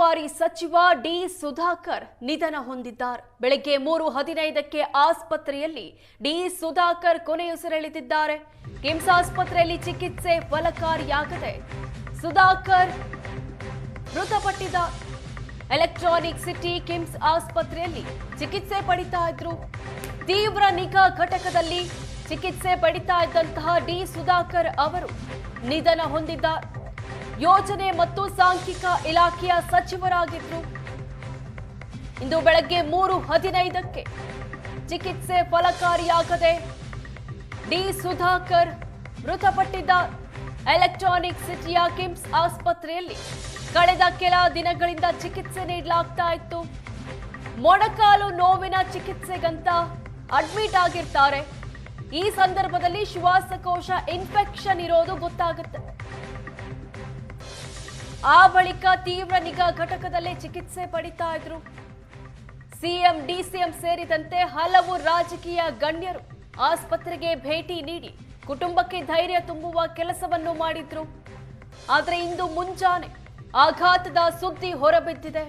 ಉಸ್ತುವಾರಿ ಸಚಿವ ಡಿ ಸುಧಾಕರ್ ನಿಧನ ಹೊಂದಿದ್ದಾರೆ. ಬೆಳಗ್ಗೆ 3:15ಕ್ಕೆ ಆಸ್ಪತ್ರೆಯಲ್ಲಿ ಡಿ ಸುಧಾಕರ್ ಕೊನೆಯುಸಿರೆಳೆದಿದ್ದಾರೆ. ಕಿಮ್ಸ್ ಆಸ್ಪತ್ರೆಯಲ್ಲಿ ಚಿಕಿತ್ಸೆ ಫಲಕಾರಿಯಾಗದೆ ಸುಧಾಕರ್ ಮೃತಪಟ್ಟಿದ್ದಾರೆ. ಎಲೆಕ್ಟ್ರಾನಿಕ್ ಸಿಟಿ ಕಿಮ್ಸ್ ಆಸ್ಪತ್ರೆಯಲ್ಲಿ ಚಿಕಿತ್ಸೆ ಪಡಿತಾ ಇದ್ರು. ತೀವ್ರ ನಿಗಾ ಘಟಕದಲ್ಲಿ ಚಿಕಿತ್ಸೆ ಪಡಿತಾ ಇದ್ದಂತಹ ಡಿ ಸುಧಾಕರ್ ಅವರು ನಿಧನ ಹೊಂದಿದ್ದಾರೆ. ಯೋಜನೆ ಮತ್ತು ಸಾಂಖ್ಯಿಕ ಇಲಾಖೆಯ ಸಚಿವರಾಗಿದ್ರು. ಇಂದು ಬೆಳಗ್ಗೆ 3:15ಕ್ಕೆ ಚಿಕಿತ್ಸೆ ಫಲಕಾರಿಯಾಗದೆ ಡಿ ಸುಧಾಕರ್ ಮೃತಪಟ್ಟಿದ್ದಾರೆ. ಎಲೆಕ್ಟ್ರಾನಿಕ್ ಸಿಟಿಯ ಕಿಮ್ಸ್ ಆಸ್ಪತ್ರೆಯಲ್ಲಿ ಕಳೆದ ಕೆಲ ದಿನಗಳಿಂದ ಚಿಕಿತ್ಸೆ ನೀಡಲಾಗ್ತಾ ಇತ್ತು. ಮೊಣಕಾಲು ನೋವಿನ ಚಿಕಿತ್ಸೆಗಂತ ಅಡ್ಮಿಟ್ ಆಗಿರ್ತಾರೆ. ಈ ಸಂದರ್ಭದಲ್ಲಿ ಶ್ವಾಸಕೋಶ ಇನ್ಫೆಕ್ಷನ್ ಇರೋದು ಗೊತ್ತಾಗುತ್ತೆ. ಆ ಬಳಿಕ ತೀವ್ರ ನಿಗಾ ಘಟಕದಲ್ಲೇ ಚಿಕಿತ್ಸೆ ಪಡಿತಾ ಇದ್ರು. ಸಿಎಂ, ಡಿಸಿಎಂ ಸೇರಿದಂತೆ ಹಲವು ರಾಜಕೀಯ ಗಣ್ಯರು ಆಸ್ಪತ್ರೆಗೆ ಭೇಟಿ ನೀಡಿ ಕುಟುಂಬಕ್ಕೆ ಧೈರ್ಯ ತುಂಬುವ ಕೆಲಸವನ್ನು ಮಾಡಿದ್ರು. ಆದರೆ ಇಂದು ಮುಂಜಾನೆ ಆಘಾತದ ಸುದ್ದಿ ಹೊರಬಿದ್ದಿದೆ.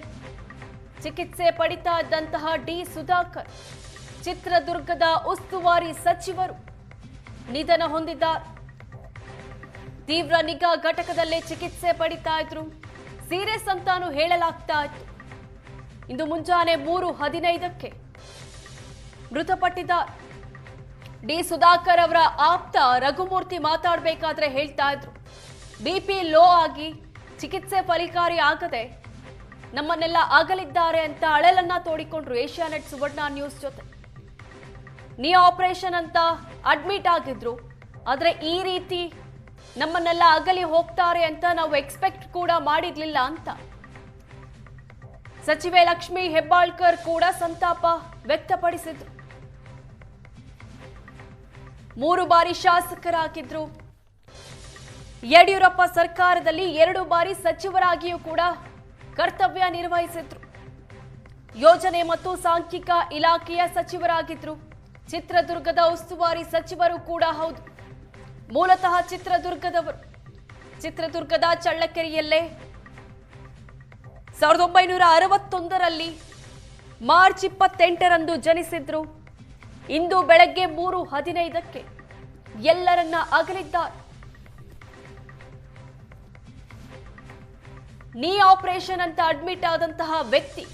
ಚಿಕಿತ್ಸೆ ಪಡಿತಾ ಇದ್ದಂತಹ ಡಿ ಸುಧಾಕರ್ ಚಿತ್ರದುರ್ಗದ ಉಸ್ತುವಾರಿ ಸಚಿವರು ನಿಧನ ಹೊಂದಿದ್ದಾರೆ. ತೀವ್ರ ನಿಗಾ ಘಟಕದಲ್ಲೇ ಚಿಕಿತ್ಸೆ ಪಡಿತಾ ಇದ್ರು. ಸೀರಿಯಸ್ ಅಂತಾನು ಹೇಳಲಾಗ್ತಾ ಇತ್ತು. ಇಂದು ಮುಂಜಾನೆ 3:15ಕ್ಕೆ ಮೃತಪಟ್ಟಿದ್ದಾರೆ. ಡಿ ಸುಧಾಕರ್ ಅವರ ಆಪ್ತ ರಘುಮೂರ್ತಿ ಮಾತಾಡಬೇಕಾದ್ರೆ ಹೇಳ್ತಾ ಇದ್ರು, ಬಿಪಿ ಲೋ ಆಗಿ ಚಿಕಿತ್ಸೆ ಫಲಕಾರಿ ಆಗದೆ ನಮ್ಮನ್ನೆಲ್ಲ ಅಗಲಿದ್ದಾರೆ ಅಂತ ಅಳಲನ್ನ ತೋಡಿಕೊಂಡ್ರು ಏಷ್ಯಾನೆಟ್ ಸುವರ್ಣ ನ್ಯೂಸ್ ಜೊತೆ. ನೀ ಆಪರೇಷನ್ ಅಂತ ಅಡ್ಮಿಟ್ ಆಗಿದ್ರು. ಆದ್ರೆ ಈ ರೀತಿ ನಮ್ಮನ್ನೆಲ್ಲ ಅಗಲಿ ಹೋಗ್ತಾರೆ ಅಂತ ನಾವು ಎಕ್ಸ್ಪೆಕ್ಟ್ ಕೂಡ ಮಾಡಿರ್ಲಿಲ್ಲ ಅಂತ ಸಚಿವೆ ಲಕ್ಷ್ಮಿ ಹೆಬ್ಬಾಳ್ಕರ್ ಕೂಡ ಸಂತಾಪ ವ್ಯಕ್ತಪಡಿಸಿದ್ರು. 3 ಬಾರಿ ಶಾಸಕರಾಗಿದ್ರು. ಯಡಿಯೂರಪ್ಪ ಸರ್ಕಾರದಲ್ಲಿ 2 ಬಾರಿ ಸಚಿವರಾಗಿಯೂ ಕೂಡ ಕರ್ತವ್ಯ ನಿರ್ವಹಿಸಿದ್ರು. ಯೋಜನೆ ಮತ್ತು ಸಾಂಖ್ಯಿಕ ಇಲಾಖೆಯ ಸಚಿವರಾಗಿದ್ರು. ಚಿತ್ರದುರ್ಗದ ಉಸ್ತುವಾರಿ ಸಚಿವರು ಕೂಡ ಹೌದು. ಮೂಲತಃ ಚಿತ್ರದುರ್ಗದವರು. ಚಿತ್ರದುರ್ಗದ ಚಳ್ಳಕೆರೆಯಲ್ಲೇ 1961ರಲ್ಲಿ ಮಾರ್ಚ್ 28ರಂದು ಜನಿಸಿದ್ರು. ಇಂದು ಬೆಳಗ್ಗೆ 3:15ಕ್ಕೆ ಎಲ್ಲರನ್ನ ಅಗಲಿದ್ದಾರೆ. ನೀ ಆಪರೇಷನ್ ಅಂತ ಅಡ್ಮಿಟ್ ಆದಂತಹ ವ್ಯಕ್ತಿ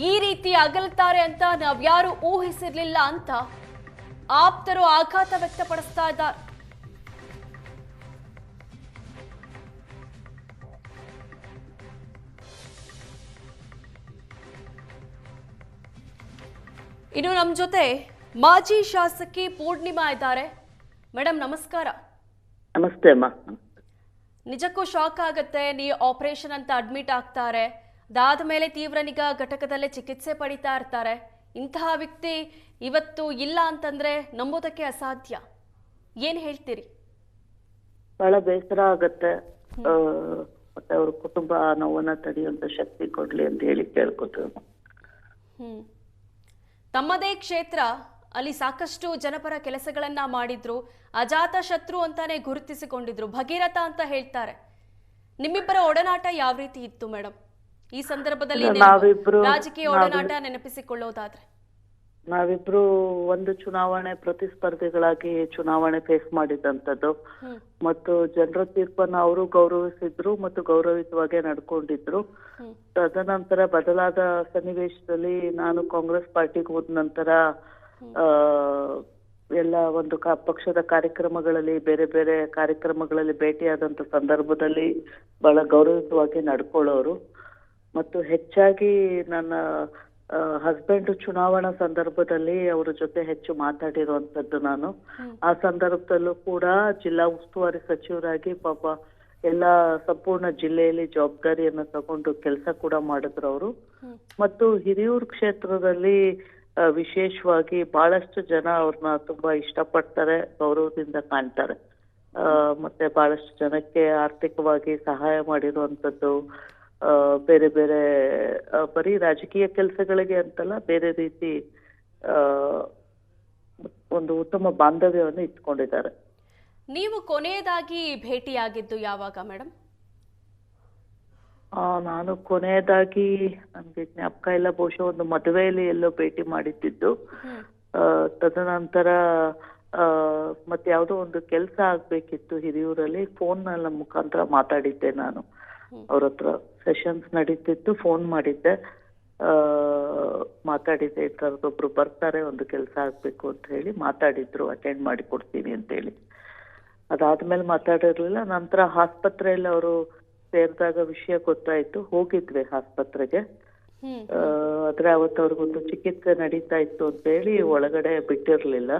ಈ ರೀತಿ ಅಗಲ್ತಾರೆ ಅಂತ ನಾವ್ಯಾರು ಊಹಿಸಿರ್ಲಿಲ್ಲ ಅಂತ ಆಪ್ತರು ಆಘಾತ ವ್ಯಕ್ತಪಡಿಸ್ತಾ ಇದ್ದಾರೆ. ಇನ್ನು ನಮ್ಮ ಜೊತೆ ಮಾಜಿ ಶಾಸಕಿ ಪೂರ್ಣಿಮಾ ಇದ್ದಾರೆ. ಮೇಡಮ್ ನಮಸ್ಕಾರ. ನಮಸ್ತೆ ಅಮ್ಮ. ನಿಜಕ್ಕೂ ಶಾಕ್ ಆಗತ್ತೆ. ನೀ ಆಪರೇಷನ್ ಅಂತ ಅಡ್ಮಿಟ್ ಆಗ್ತಾರೆ. ಅದಾದ ಮೇಲೆ ತೀವ್ರ ನಿಗಾ ಘಟಕದಲ್ಲೇ ಚಿಕಿತ್ಸೆ ಪಡಿತಾ ಇರ್ತಾರೆ. ಇಂತಹ ವ್ಯಕ್ತಿ ಇವತ್ತು ಇಲ್ಲ ಅಂತಂದ್ರೆ ನಂಬೋದಕ್ಕೆ ಅಸಾಧ್ಯ. ಏನ್ ಹೇಳ್ತೀರಿ? ಬಹಳ ಬೇಸರ ಆಗತ್ತೆ. ಮತ್ತೆ ಅವ್ರ ಕುಟುಂಬ ನೋವನ್ನ ತಡೆಯುವಂತ ಶಕ್ತಿ ಕೊಡ್ಲಿ ಅಂತ ಹೇಳಿ ಕೇಳ್ಕೊತೀವಿ. ತಮ್ಮದೇ ಕ್ಷೇತ್ರ, ಅಲ್ಲಿ ಸಾಕಷ್ಟು ಜನಪರ ಕೆಲಸಗಳನ್ನ ಮಾಡಿದ್ರು. ಅಜಾತ ಶತ್ರು ಅಂತಾನೆ ಗುರುತಿಸಿಕೊಂಡಿದ್ರು. ಭಗೀರಥ ಅಂತ ಹೇಳ್ತಾರೆ. ನಿಮ್ಮಿಬ್ಬರ ಒಡನಾಟ ಯಾವ ರೀತಿ ಇತ್ತು ಮೇಡಮ್? ಈ ಸಂದರ್ಭದಲ್ಲಿ ರಾಜಕೀಯ ಒಡನಾಟ ನೆನಪಿಸಿಕೊಳ್ಳೋದಾದ್ರೆ. ನಾವಿಬ್ರು ಒಂದು ಚುನಾವಣೆ ಪ್ರತಿಸ್ಪರ್ಧಿಗಳಾಗಿ ಚುನಾವಣೆ ಫೇಸ್ ಮಾಡಿದಂಥದ್ದು. ಮತ್ತು ಜನರ ತೀರ್ಪನ್ನ ಅವರು ಗೌರವಿಸಿದ್ರು ಮತ್ತು ಗೌರವಿತವಾಗೇ ನಡ್ಕೊಂಡಿದ್ರು. ತದನಂತರ ಬದಲಾದ ಸನ್ನಿವೇಶದಲ್ಲಿ ನಾನು ಕಾಂಗ್ರೆಸ್ ಪಾರ್ಟಿಗೆ ಹೋದ ನಂತರ ಎಲ್ಲ ಒಂದು ಪಕ್ಷದ ಕಾರ್ಯಕ್ರಮಗಳಲ್ಲಿ, ಬೇರೆ ಬೇರೆ ಕಾರ್ಯಕ್ರಮಗಳಲ್ಲಿ ಭೇಟಿಯಾದಂತ ಸಂದರ್ಭದಲ್ಲಿ ಬಹಳ ಗೌರವಿತವಾಗಿ ನಡ್ಕೊಳ್ಳೋರು. ಮತ್ತು ಹೆಚ್ಚಾಗಿ ನನ್ನ ಹಸ್ಬೆಂಡ್ ಚುನಾವಣಾ ಸಂದರ್ಭದಲ್ಲಿ ಅವರ ಜೊತೆ ಹೆಚ್ಚು ಮಾತಾಡಿರುವಂತದ್ದು ನಾನು. ಆ ಸಂದರ್ಭದಲ್ಲೂ ಕೂಡ ಜಿಲ್ಲಾ ಉಸ್ತುವಾರಿ ಸಚಿವರಾಗಿ ಪಾಪ ಎಲ್ಲ ಸಂಪೂರ್ಣ ಜಿಲ್ಲೆಯಲ್ಲಿ ಜವಾಬ್ದಾರಿಯನ್ನ ತಗೊಂಡು ಕೆಲಸ ಕೂಡ ಮಾಡಿದ್ರು ಅವರು. ಮತ್ತು ಹಿರಿಯೂರು ಕ್ಷೇತ್ರದಲ್ಲಿ ವಿಶೇಷವಾಗಿ ಬಹಳಷ್ಟು ಜನ ಅವ್ರನ್ನ ತುಂಬಾ ಇಷ್ಟಪಡ್ತಾರೆ, ಗೌರವದಿಂದ ಕಾಣ್ತಾರೆ. ಮತ್ತೆ ಬಹಳಷ್ಟು ಜನಕ್ಕೆ ಆರ್ಥಿಕವಾಗಿ ಸಹಾಯ ಮಾಡಿರುವಂತದ್ದು, ಬೇರೆ ಬೇರೆ ಬರೀ ರಾಜಕೀಯ ಕೆಲಸಗಳಿಗೆ ಅಂತಲ್ಲ, ಬೇರೆ ರೀತಿ ಒಂದು ಉತ್ತಮ ಬಾಂಧವ್ಯವನ್ನು ಇಟ್ಕೊಂಡಿದ್ದಾರೆ. ನೀವು ಕೊನೆಯದಾಗಿ ಭೇಟಿಯಾಗಿದ್ದು ಯಾವಾಗ ಮೇಡಮ್? ನಾನು ಕೊನೆಯದಾಗಿ ನನಗೆ ಜ್ಞಾಪಕ ಇಲ್ಲ, ಬಹುಶಃ ಒಂದು ಮದುವೆಯಲ್ಲಿ ಎಲ್ಲೋ ಭೇಟಿ ಮಾಡಿದ್ದು. ತದನಂತರ ಮತ್ತೆ ಯಾವುದೋ ಒಂದು ಕೆಲಸ ಆಗ್ಬೇಕಿತ್ತು ಹಿರಿಯೂರಲ್ಲಿ, ಫೋನ್ ಮುಖಾಂತರ ಮಾತಾಡಿದ್ದೆ ನಾನು ಅವ್ರ ಹತ್ರ. ಸೆಷನ್ಸ್ ನಡೀತಿತ್ತು, ಫೋನ್ ಮಾಡಿದ್ದೆ, ಮಾತಾಡಿದ್ದೆ. ಈ ಥರದೊಬ್ರು ಬರ್ತಾರೆ, ಒಂದು ಕೆಲಸ ಆಗ್ಬೇಕು ಅಂತ ಹೇಳಿ ಮಾತಾಡಿದ್ರು, ಅಟೆಂಡ್ ಮಾಡಿ ಕೊಡ್ತೀನಿ ಅಂತ ಹೇಳಿ. ಅದಾದ್ಮೇಲೆ ಮಾತಾಡಿರ್ಲಿಲ್ಲ. ನಂತರ ಆಸ್ಪತ್ರೆಯಲ್ಲಿ ಅವರು ಸೇರಿದಾಗ ವಿಷಯ ಗೊತ್ತಾಯ್ತು, ಹೋಗಿದ್ವಿ ಆಸ್ಪತ್ರೆಗೆ. ಆದ್ರೆ ಅವತ್ತು ಅವ್ರಿಗೊಂದು ಚಿಕಿತ್ಸೆ ನಡೀತಾ ಇತ್ತು ಅಂತ ಹೇಳಿ ಒಳಗಡೆ ಬಿಟ್ಟಿರ್ಲಿಲ್ಲ.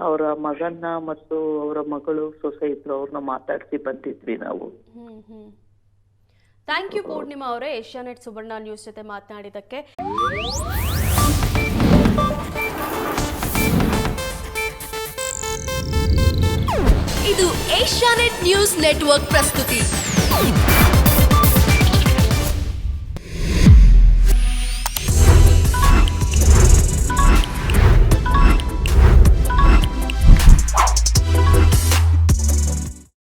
ಅವರ ಮಗನ್ನ ಮತ್ತು ಅವರ ಮಗಳು ಸೊಸೆ ಇದ್ರು, ಅವ್ರನ್ನ ಮಾತಾಡ್ಸಿ ಬಂದಿದ್ವಿ ನಾವು. ಥ್ಯಾಂಕ್ ಯು ಪೂರ್ಣಿಮಾ ಅವರೇ, ಏಷ್ಯಾನೆಟ್ ಸುವರ್ಣ ನ್ಯೂಸ್ ಜೊತೆ ಮಾತನಾಡಿದ್ದಕ್ಕೆ. ಇದು ಏಷ್ಯಾನೆಟ್ ನ್ಯೂಸ್ ನೆಟ್ವರ್ಕ್ ಪ್ರಸ್ತುತಿ.